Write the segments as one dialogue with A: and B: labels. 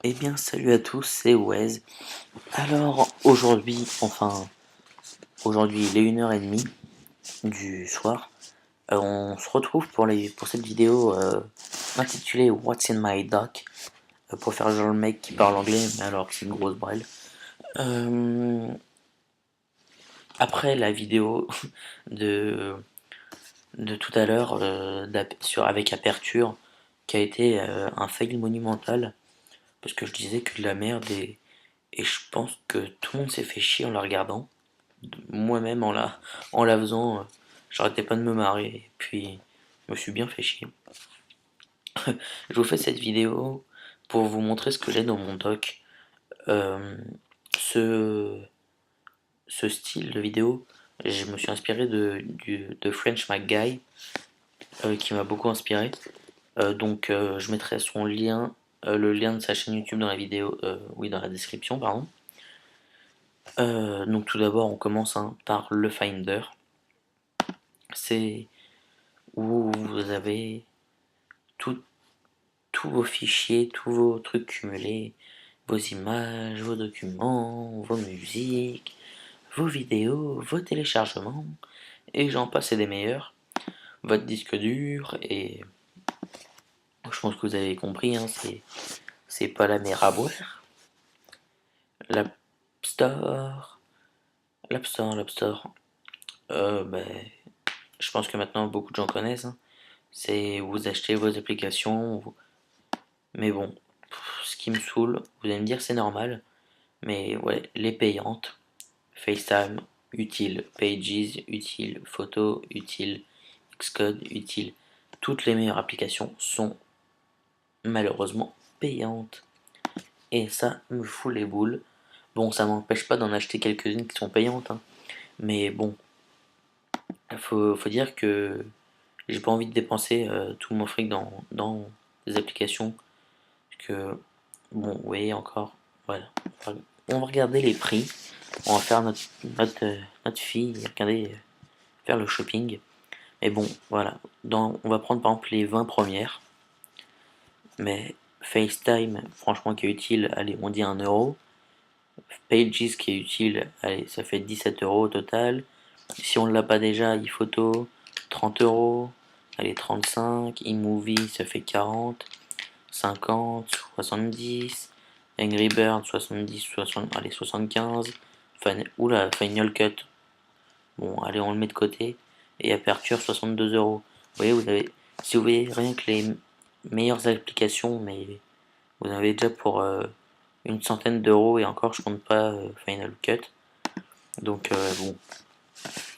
A: Eh bien, salut à tous, c'est Wes. Alors, aujourd'hui, il est 1h30 du soir. On se retrouve pour cette vidéo intitulée What's in my doc, pour faire genre le mec qui parle anglais, mais alors que c'est une grosse brêle. Euh, Après la vidéo de, de tout à l'heure avec Aperture, qui a été un fail monumental, parce que je disais que de la merde et je pense que tout le monde s'est fait chier en la regardant. Moi-même en la faisant, j'arrêtais pas de me marrer, et puis je me suis bien fait chier. Je vous fais cette vidéo pour vous montrer ce que j'ai dans mon doc. Euh, ce, ce style de vidéo, je me suis inspiré de French McGuy, qui m'a beaucoup inspiré. Donc je mettrai son lien, le lien de sa chaîne YouTube dans la vidéo, oui, dans la description, pardon. Donc tout d'abord, on commence par le Finder. C'est où vous avez tout, tous vos fichiers, tous vos trucs cumulés, vos images, vos documents, vos musiques, vos vidéos, vos téléchargements, et j'en passe et des meilleurs. Votre disque dur, et je pense que vous avez compris, c'est pas la mer à boire. L'App Store, l'App Store, l'App Store. Ben, je pense que maintenant beaucoup de gens connaissent. C'est vous achetez vos applications, mais bon, ce qui me saoule, vous allez me dire c'est normal, mais ouais, les payantes, FaceTime, utile, Pages, utile, Photo, utile, Xcode, utile, toutes les meilleures applications sont malheureusement payantes. Et ça me fout les boules. Bon, ça m'empêche pas d'en acheter quelques-unes qui sont payantes, hein. Mais bon, faut dire que j'ai pas envie de dépenser tout mon fric dans des applications. Parce que, bon, vous voyez encore, voilà. On va regarder les prix. On va faire notre fille, regarder, faire le shopping. Mais bon, voilà. On va prendre par exemple les 20 premières. Mais FaceTime, franchement, qui est utile, allez, on dit 1€. Pages, qui est utile, allez, ça fait 17€ au total. Si on ne l'a pas déjà, iPhoto, 30€. Allez, 35. iMovie, ça fait 40. 50, 70. Angry Bird, 70, 60, allez, 75. Oula, Final Cut. Bon, allez, on le met de côté. Et Aperture, 62€. Vous voyez, si vous voyez rien que les meilleures applications, mais vous en avez déjà pour une centaine d'euros, et encore, je compte pas Final Cut. Donc, bon.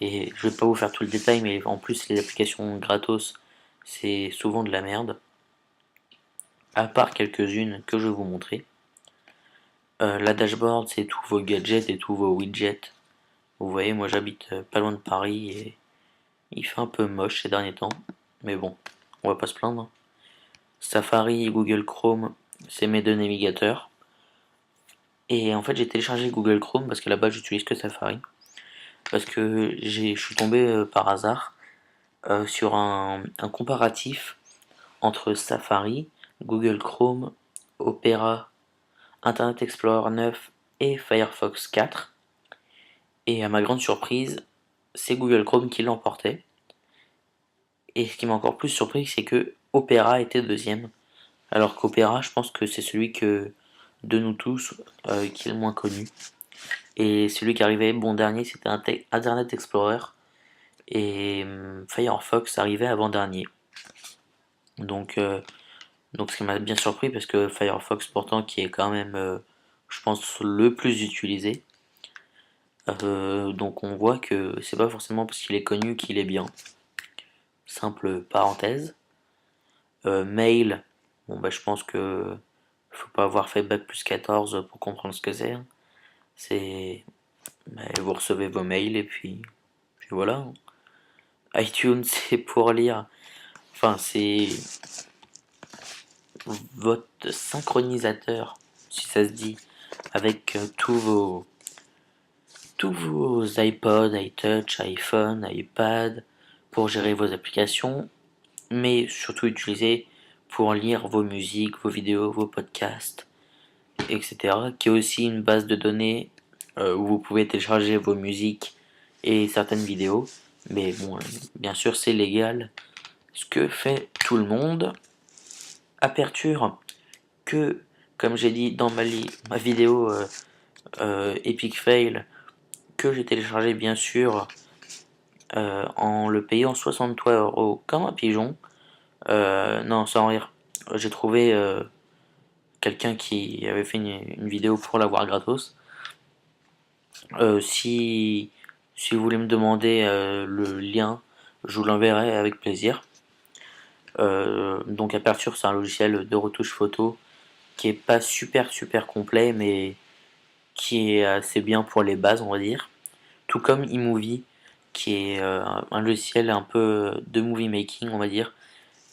A: Et je vais pas vous faire tout le détail, mais en plus, les applications gratos, c'est souvent de la merde. À part quelques-unes que je vais vous montrer. La dashboard, c'est tous vos gadgets et tous vos widgets. Vous voyez, moi j'habite pas loin de Paris et il fait un peu moche ces derniers temps. Mais bon, on va pas se plaindre. Safari et Google Chrome, c'est mes deux navigateurs. Et en fait, j'ai téléchargé Google Chrome parce qu'à la base, j'utilise que Safari. Parce que je suis tombé par hasard sur un comparatif entre Safari, Google Chrome, Opera, Internet Explorer 9 et Firefox 4. Et à ma grande surprise, c'est Google Chrome qui l'emportait. Et ce qui m'a encore plus surpris, c'est que Opera était deuxième. Alors qu'Opera, je pense que c'est celui que de nous tous qui est le moins connu. Et celui qui arrivait bon dernier, c'était Internet Explorer. Et Firefox arrivait avant-dernier. Donc, euh, donc ce qui m'a bien surpris, parce que Firefox pourtant qui est quand même, je pense, le plus utilisé. Donc on voit que c'est pas forcément parce qu'il est connu qu'il est bien. Simple parenthèse. Mail, bon bah je pense que faut pas avoir fait bac plus 14 pour comprendre ce que c'est, hein. C'est bah, vous recevez vos mails et puis voilà, hein. iTunes, c'est pour lire. Enfin, c'est votre synchronisateur, si ça se dit, avec tous vos iPod, iTouch, iPhone, iPad, pour gérer vos applications, mais surtout utilisé pour lire vos musiques, vos vidéos, vos podcasts, etc. Qui est aussi une base de données où vous pouvez télécharger vos musiques et certaines vidéos. Mais bon, bien sûr, c'est légal. Ce que fait tout le monde. Aperture que, comme j'ai dit dans ma vidéo Epic Fail, que j'ai téléchargé bien sûr en le payant 63 € comme un pigeon. Non, sans rire. J'ai trouvé quelqu'un qui avait fait une vidéo pour l'avoir gratos. Si vous voulez me demander le lien, je vous l'enverrai avec plaisir. Donc Aperture, c'est un logiciel de retouche photo qui est pas super complet, mais qui est assez bien pour les bases, on va dire. Tout comme iMovie, qui est un logiciel un peu de movie making, on va dire,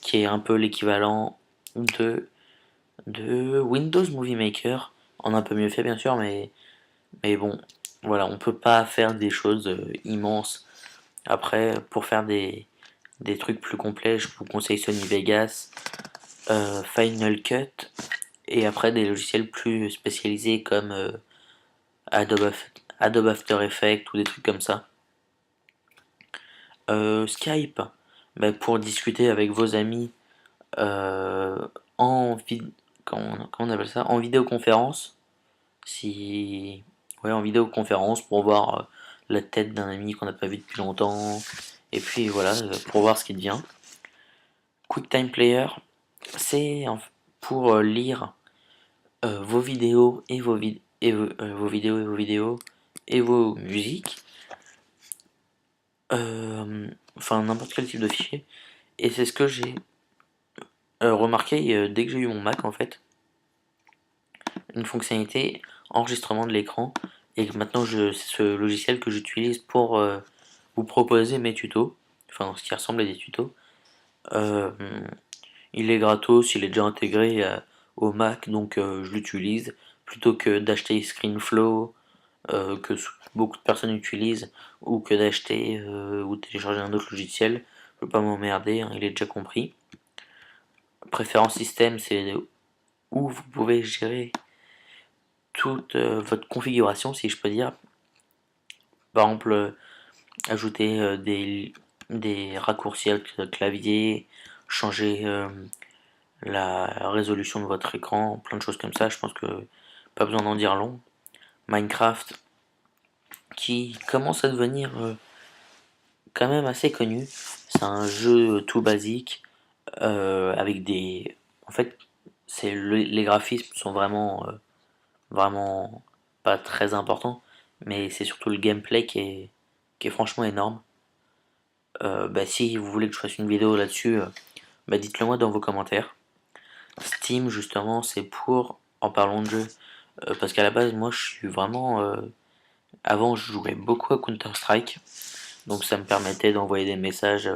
A: qui est un peu l'équivalent de Windows Movie Maker, en un peu mieux fait bien sûr, mais bon, voilà, on peut pas faire des choses immenses. Après, pour faire des trucs plus complets, je vous conseille Sony Vegas, Final Cut, et après des logiciels plus spécialisés comme Adobe, Adobe After Effects ou des trucs comme ça. Skype, bah, pour discuter avec vos amis en comment on appelle ça? En vidéoconférence. Si ouais, en vidéoconférence pour voir la tête d'un ami qu'on n'a pas vu depuis longtemps. Et puis voilà, pour voir ce qui devient. QuickTime Player, c'est pour lire vos vidéos et vos vidéos et vos vidéos et vos musiques. Enfin n'importe quel type de fichier. Et c'est ce que j'ai remarqué dès que j'ai eu mon Mac en fait. Une fonctionnalité enregistrement de l'écran. Et que maintenant c'est ce logiciel que j'utilise pour vous proposer mes tutos. Enfin ce qui ressemble à des tutos. Euh, il est gratos, il est déjà intégré au Mac, donc je l'utilise plutôt que d'acheter ScreenFlow que beaucoup de personnes utilisent, ou que d'acheter ou télécharger un autre logiciel. Je veux pas m'emmerder, hein, il est déjà compris. Préférence système, c'est où vous pouvez gérer toute votre configuration, si je peux dire. Par exemple, ajouter des raccourcis à clavier, changer la résolution de votre écran, plein de choses comme ça. Je pense que pas besoin d'en dire long. Minecraft, qui commence à devenir quand même assez connu. C'est un jeu tout basique avec des. En fait, les graphismes sont vraiment pas très importants, mais c'est surtout le gameplay qui est franchement énorme. Bah, si vous voulez que je fasse une vidéo là-dessus, bah, dites-le moi dans vos commentaires. Steam, justement, c'est pour, en parlant de jeu, parce qu'à la base, moi, je suis vraiment. Avant, je jouais beaucoup à Counter-Strike, donc ça me permettait d'envoyer des messages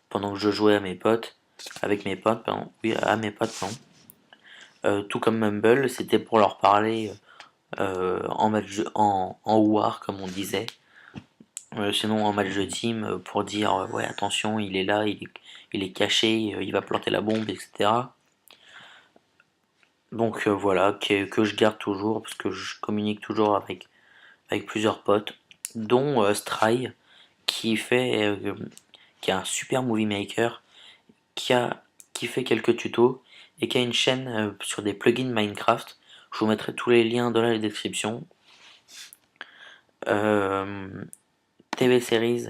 A: pendant que je jouais à mes potes, avec mes potes, pardon, oui, à mes potes, pardon. Tout comme Mumble, c'était pour leur parler en match en war, comme on disait. Sinon, en match de team, pour dire ouais, attention, il est là, il est caché, il va planter la bombe, etc. Donc voilà, que je garde toujours, parce que je communique toujours avec plusieurs potes, dont Stry, qui fait qui est un super movie maker, qui a qui fait quelques tutos et qui a une chaîne sur des plugins Minecraft. Je vous mettrai tous les liens dans la description. TV Series,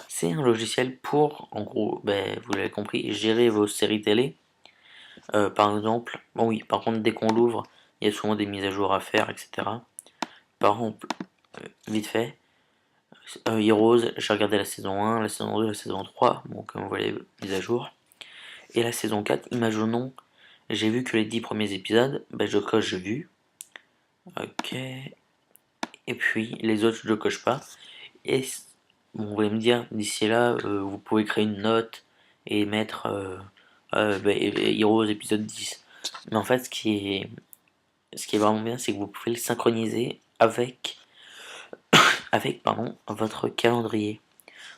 A: c'est un logiciel pour, en gros, ben, vous l'avez compris, gérer vos séries télé. Par exemple, bon oui, par contre, dès qu'on l'ouvre, il y a souvent des mises à jour à faire, etc. Par exemple, vite fait, Heroes, j'ai regardé la saison 1, la saison 2, la saison 3, bon, comme vous voyez, mise à jour. Et la saison 4, imaginons, j'ai vu que les 10 premiers épisodes, ben, je coche vu. Ok. Et puis, les autres, je ne coche pas. Et bon, vous allez me dire, d'ici là, vous pouvez créer une note et mettre Heroes épisode 10. Mais en fait, ce qui est vraiment bien, c'est que vous pouvez le synchroniser avec votre calendrier.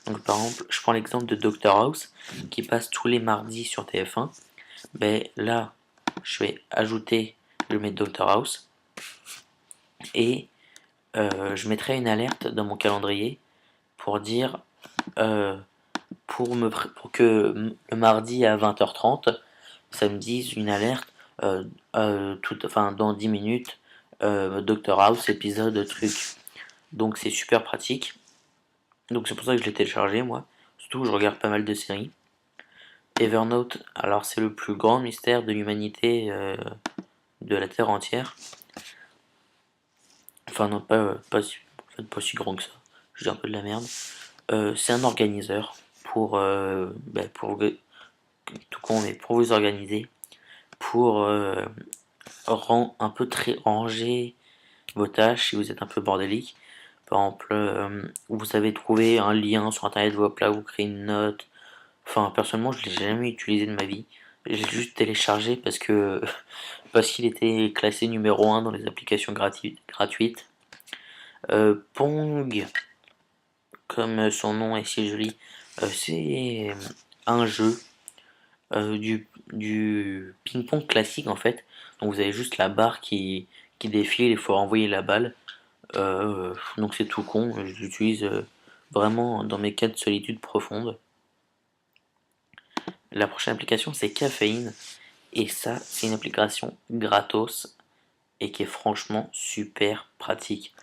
A: Donc par exemple, je prends l'exemple de Doctor House qui passe tous les mardis sur TF1. Ben là, je vais ajouter, je mets Doctor House Et je mettrai une alerte dans mon calendrier pour dire pour que le mardi à 20h30 ça me dise une alerte enfin dans 10 minutes Dr House épisode truc. Donc c'est super pratique. Donc c'est pour ça que je l'ai téléchargé moi. Surtout que je regarde pas mal de séries. Evernote, alors c'est le plus grand mystère de l'humanité, de la Terre entière. Enfin non, pas si grand que ça. Je dis un peu de la merde. C'est un organiseur pour tout con, mais pour vous organiser, pour un peu très ranger vos tâches si vous êtes un peu bordélique. Par exemple, vous savez trouver un lien sur internet, hop là, vous créez une note. Enfin, personnellement, je l'ai jamais utilisé de ma vie. J'ai juste téléchargé parce qu'il était classé numéro 1 dans les applications gratuites. Pong, comme son nom est si joli, c'est un jeu du ping-pong classique en fait. Donc vous avez juste la barre qui défile, il faut renvoyer la balle. Donc c'est tout con, je l'utilise vraiment dans mes cas de solitude profonde. La prochaine application c'est Caféine. Et ça, c'est une application gratos et qui est franchement super pratique.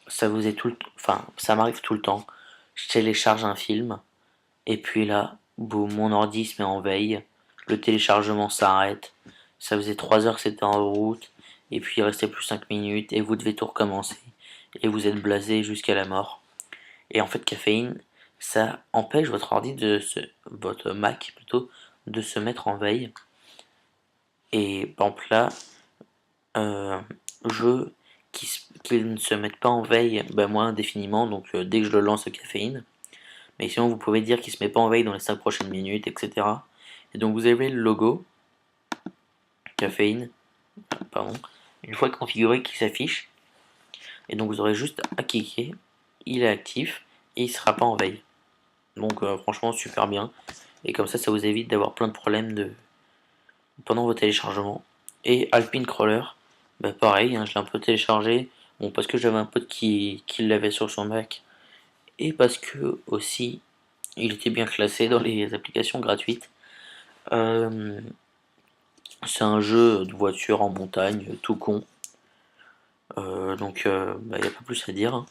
A: Ça vous est enfin, ça m'arrive tout le temps. Je télécharge un film et puis là, boum, mon ordi se met en veille. Le téléchargement s'arrête. Ça faisait 3 heures que c'était en route et puis il restait plus 5 minutes et vous devez tout recommencer et vous êtes blasé jusqu'à la mort. Et en fait, Caféine, ça empêche votre Mac plutôt, de se mettre en veille. Et par exemple là, jeux qui ne se mettent pas en veille, moi indéfiniment, donc dès que je le lance, Caféine. Mais sinon, vous pouvez dire qu'il se met pas en veille dans les 5 prochaines minutes, etc. Et donc vous avez le logo Caféine, pardon, une fois configuré qui s'affiche. Et donc vous aurez juste à cliquer, il est actif et il sera pas en veille. Donc franchement super bien. Et comme ça vous évite d'avoir plein de problèmes pendant vos téléchargements. Et Alpine Crawler, pareil, hein, je l'ai un peu téléchargé, bon, parce que j'avais un pote qui l'avait sur son Mac, et parce que aussi il était bien classé dans les applications gratuites. C'est un jeu de voiture en montagne, tout con. Donc il n'y a pas plus à dire, hein.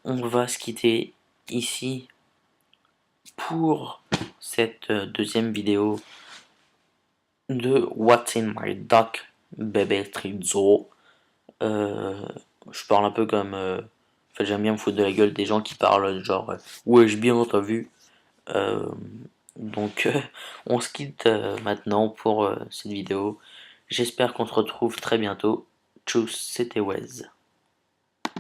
A: On va se quitter ici pour cette deuxième vidéo de What's in my duck, bébé Trizzo. Je parle un peu comme. En fait, j'aime bien me foutre de la gueule des gens qui parlent genre ouais, j'ai bien, t'as vu. Euh, donc, on se quitte maintenant pour cette vidéo. J'espère qu'on se retrouve très bientôt. Tchuss, c'était Wes.